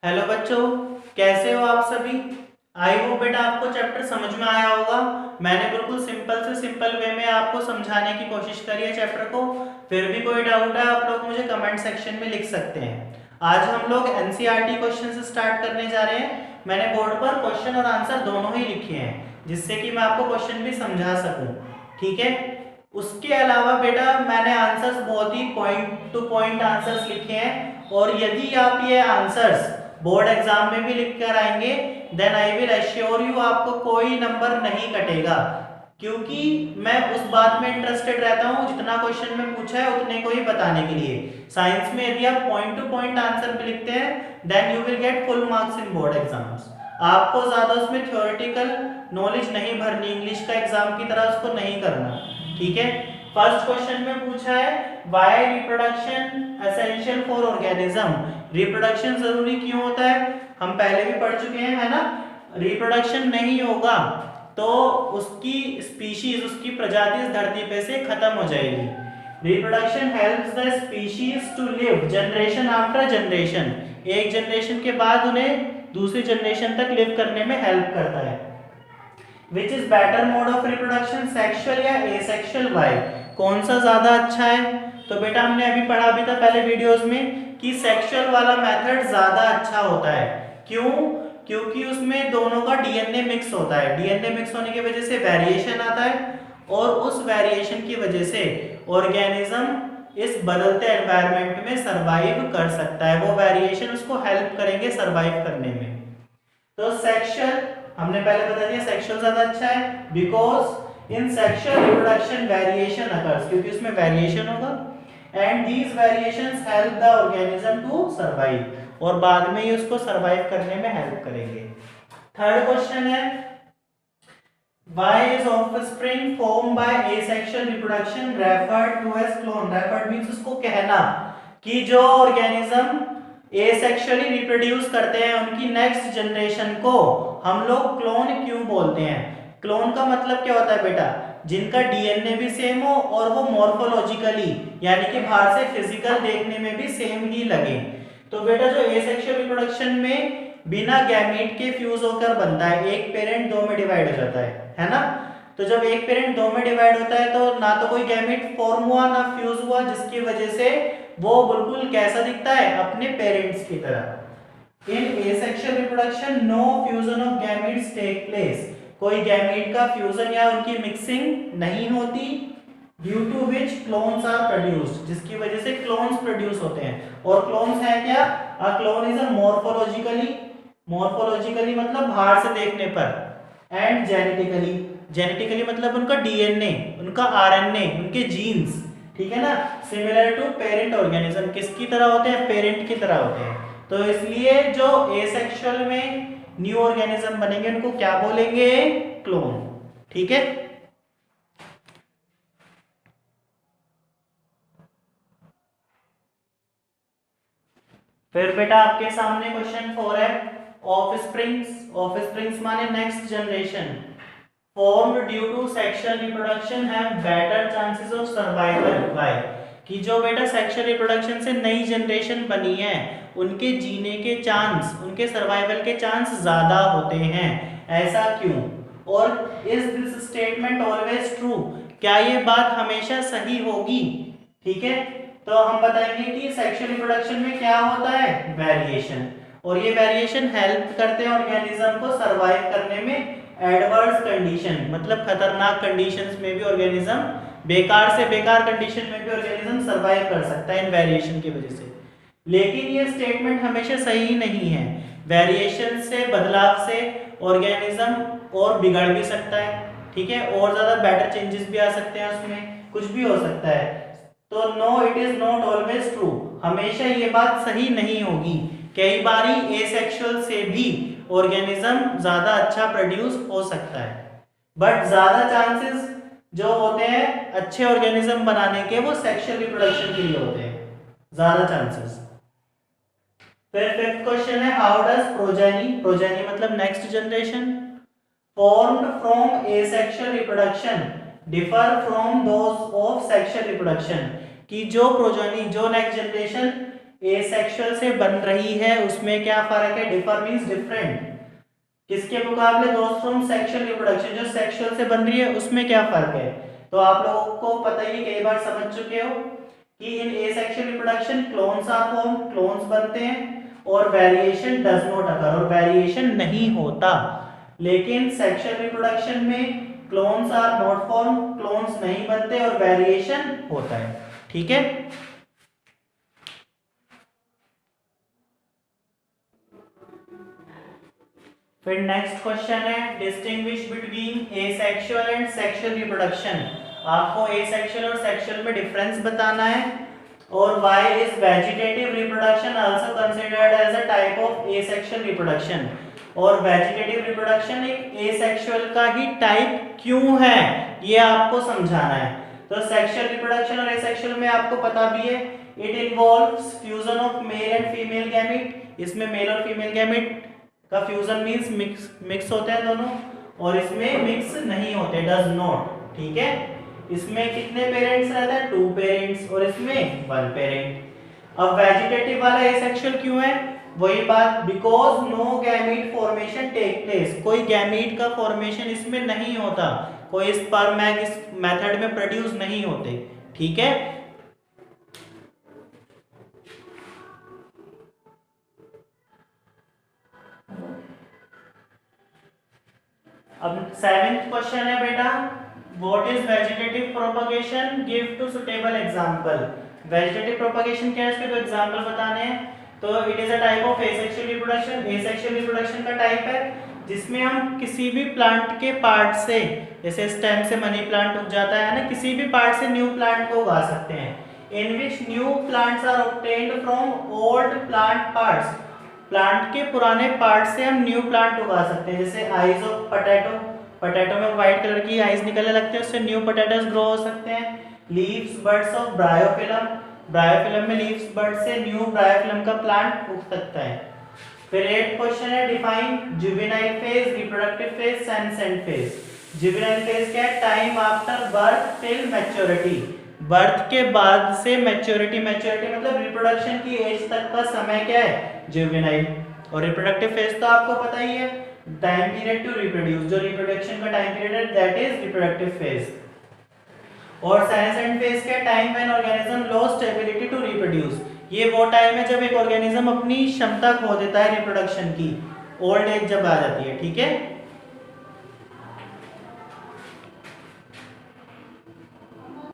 Hello बच्चों, कैसे हो आप सभी। आई होप बेटा आपको चैप्टर समझ में आया होगा। मैंने बिल्कुल सिंपल से सिंपल वे में आपको समझाने की कोशिश करी है चैप्टर को। फिर भी कोई डाउट है आप लोग मुझे कमेंट सेक्शन में लिख सकते हैं। आज हम लोग एनसीईआरटी क्वेश्चन से स्टार्ट करने जा रहे हैं। मैंने बोर्ड पर क्वेश्चन और आंसर दोनों ही लिखे हैं जिससे कि मैं आपको क्वेश्चन भी समझा सकूं। ठीक है। उसके अलावा बेटा मैंने आंसर्स बहुत ही पॉइंट टू पॉइंट आंसर्स लिखे हैं, और यदि आप ये आंसर्स बोर्ड एग्जाम में भी लिख कर आएंगे then I will assure you आपको कोई नंबर नहीं कटेगा, क्योंकि मैं उस बात में इंटरेस्टेड रहता हूं जितना क्वेश्चन में पूछा है उतने को ही बताने के लिए। साइंस में यदि आप पॉइंट टू पॉइंट आंसर भी लिखते हैं then you will get full marks in board exams. आपको ज्यादा उसमें थ्योरेटिकल नॉलेज नहीं भरनी, इंग्लिश का एग्जाम की तरह उसको नहीं करना। ठीक है। फर्स्ट क्वेश्चन में पूछा है why reproduction essential for organism. Reproduction जरूरी क्यों होता है, हम पहले भी पढ़ चुके हैं, है ना। रिप्रोडक्शन नहीं होगा तो उसकी स्पीशीज, उसकी प्रजाति इस धरती पे से खत्म हो जाएगी। Reproduction helps the species to live generation after generation. एक जनरेशन के बाद उन्हें दूसरी जनरेशन तक लिव करने में हेल्प करता है। Which is better mode of reproduction, sexual या एसेक्सुअल। वाई, कौन सा ज्यादा अच्छा है। तो बेटा हमने अभी पढ़ा भी था पहले वीडियोस में कि सेक्सुअल वाला मेथड ज्यादा अच्छा होता है। क्यों? क्योंकि उसमें दोनों का डीएनए मिक्स होता है। डीएनए मिक्स होने की वजह से वेरिएशन आता है, और उस वेरिएशन की वजह से ऑर्गेनिज्म इस बदलते एनवायरनमेंट में सरवाइव कर सकता है। वो वेरिएशन उसको हेल्प करेंगे सरवाइव करने में। तो सेक्सुअल हमने पहले बता दिया, सेक्सुअल ज्यादा अच्छा है because in sexual reproduction variation occurs, क्योंकि उसमें वेरिएशन होगा and these variations help the organism to survive, और बाद में ही उसको सरवाइव करने में हेल्प करेंगे। थर्ड क्वेश्चन है why is offspring formed by asexual reproduction referred to as clone। referred means उसको कहना कि जो ऑर्गेनिज्म एसेक्सुअली रिप्रोड्यूस करते हैं उनकी नेक्स्ट जनरेशन को हम लोग क्लोन क्यों बोलते हैं। क्लोन का मतलब क्या होता है बेटा, जिनका डीएनए भी सेम हो और वो मॉर्फोलॉजिकली यानी कि बाहर से फिजिकल देखने में भी सेम ही लगे। तो बेटा जो एसेक्सुअल रिप्रोडक्शन में बिना गैमीट के फ्यूज होकर बनता है, एक पेरेंट दो में डिवाइड हो जाता है ना। तो जब एक पेरेंट दो में डिवाइड होता है तो ना तो कोई गैमीट फॉर्म हुआ ना फ्यूज हुआ, जिसकी वजह से वो बिल्कुल कैसा दिखता है, अपने पेरेंट्स की तरह। In asexual reproduction no fusion of gametes take place. कोई गैमीट का फ्यूजन या उनकी मिक्सिंग नहीं होती। Due to which clones are produced, जिसकी वजह से क्लोन्स प्रोड्यूस होते हैं। और क्लोन्स है क्या, a clone is a morphologically, morphologically मतलब बाहर से देखने पर, एंड जेनेटिकली, जेनेटिकली मतलब उनका डीएनए, उनका आरएनए, उनके जीन्स, ठीक है ना। सिमिलर टू पेरेंट ऑर्गेनिज्म, किसकी तरह होते हैं, पेरेंट की तरह होते हैं। तो इसलिए जो एसेक्सुअल में न्यू ऑर्गेनिज्म बनेंगे उनको क्या बोलेंगे, क्लोन। ठीक है। फिर बेटा आपके सामने क्वेश्चन 4 है ऑफस्प्रिंग्स। ऑफस्प्रिंग्स माने next generation formed due to sexual reproduction have better chances of survival। why, कि जो बेटा सेक्सुअल रिप्रोडक्शन से नई जनरेशन बनी है उनके जीने के चांस, उनके सर्वाइवल के चांस ज्यादा होते हैं। ऐसा क्यों, और is this statement always true, क्या ये बात हमेशा सही होगी। ठीक है। तो हम बताएंगे कि सेक्सुअल रिप्रोडक्शन में क्या होता है, वेरिएशन, और ये वेरिएशन हेल्प करते हैं ऑर्गेनिज्म को सरवाइव करने में। एडवर्स कंडीशन मतलब खतरनाक कंडीशंस में भी ऑर्गेनिज्म, बेकार से बेकार कंडीशन में भी ऑर्गेनिज्म सरवाइव कर सकता है इन वेरिएशन की वजह से। लेकिन ये स्टेटमेंट हमेशा सही नहीं है। वेरिएशन से, बदलाव से ऑर्गेनिज्म और बिगड़ भी सकता है, ठीक है, और ज्यादा बेटर चेंजेस भी आ सकते हैं, उसमें कुछ भी हो सकता है। तो no it is not always true, हमेशा ये बात सही नहीं होगी। कई बारी एसेक्सुअल से भी ऑर्गेनिज्म ज्यादा अच्छा प्रोड्यूस हो सकता है, बट ज्यादा चांसेस जो होते हैं अच्छे ऑर्गेनिज्म बनाने के वो सेक्सुअल रिप्रोडक्शन के लिए होते हैं, ज्यादा चांसेस। फिर फिफ्थ क्वेश्चन है हाउ डज प्रोजेनी, प्रोजेनी मतलब next generation, formed from asexual reproduction differ from those of sexual reproduction, कि जो प्रोजेनी, जो नेक्स्ट जनरेशन एसेक्सुअल से बन रही है उसमें क्या फर्क है? Differ means different. किसके मुकाबले दोस्त फ्रॉम सेक्सुअल रिप्रोडक्शन, जो सेक्सुअल से बन रही है उसमें क्या फर्क है? तो आप लोगों को पता ही कई बार समझ चुके हो कि in asexual reproduction clones are form, clones बनते हैं और वेरिएशन डज नॉट अकर, और वेरिएशन नहीं होता। लेकिन सेक्सुअल रिप्रोडक्शन में clones are not form, clones नहीं बनते और वेरिएशन होता है। ठीक है, फिर नेक्स्ट क्वेश्चन है distinguish between asexual and sexual reproduction. आपको एसेक्सुअल और सेक्सुअल में डिफरेंस बताना है। और why is vegetative reproduction also considered as a type of asexual reproduction, और वेजिटेटिव रिप्रोडक्शन एक एसेक्सुअल का ही टाइप क्यों है ये आपको समझाना है। तो सेक्सुअल रिप्रोडक्शन और एसेक्सुअल में आपको पता भी है it involves fusion of male and female gamete. इसमें मेल और फीमेल गैमीट का फ्यूजन मींस मिक्स होते हैं दोनों, और इसमें मिक्स नहीं होते, डज नॉट। ठीक है, इसमें कितने पेरेंट्स रहते हैं? 2 पेरेंट्स, और इसमें 1 पेरेंट। अब वेजिटेटिव वाला एसेक्सुअल क्यों है? वही बात, because no gamete formation take place, कोई गैमीट का फॉर्मेशन इसमें नहीं होता, कोई स्पर्म एग इस मेथड में प्रोड्यूस नहीं होते। ठीक है, अब 7th क्वेश्चन है बेटा, what is vegetative propagation, give two suitable example. Vegetative propagation क्या है, इसके दो एग्जांपल बताने हैं। तो it is a type of asexual reproduction, asexual reproduction का टाइप है जिसमें हम किसी भी प्लांट के पार्ट से, जैसे स्टेम से मनी प्लांट उग जाता है ना, किसी भी पार्ट से न्यू प्लांट को उगा सकते हैं। In which new plants are obtained from old plant parts, plant के पुराने पार्ट से हम न्यू प्लांट उगा सकते हैं। जैसे आइज ऑफ पोटैटो, पोटैटो में व्हाइट कलर की आइज निकलने लगते हैं, उससे न्यू पोटैटोस ग्रो हो सकते हैं। Leaves buds of bryophyllum, bryophyllum में लीव्स बड से न्यू ब्रायोफिलम का प्लांट उग सकता है। फिर 8 क्वेश्चन है, define juvenile phase, reproductive phase, senescent phase. Juvenile phase क्या है? Time after birth till maturity, birth के बाद से मैच्योरिटी, मैच्योरिटी मतलब रिप्रोडक्शन की एज तक का समय क्या है? जुवेनाइल। और रिप्रोडक्टिव फेज तो आपको पता ही है, टाइम पीरियड टू रिप्रोड्यूस, जो रिप्रोडक्शन का टाइम पीरियड है दैट इज रिप्रोडक्टिव फेज। और सेनेसेंट फेज के time when organism lost ability to reproduce, ये वो टाइम है जब एक ऑर्गेनिज्म अपनी क्षमता खो देता है रिप्रोडक्शन की, ओल्ड एज जब आ जाती है। ठीक है,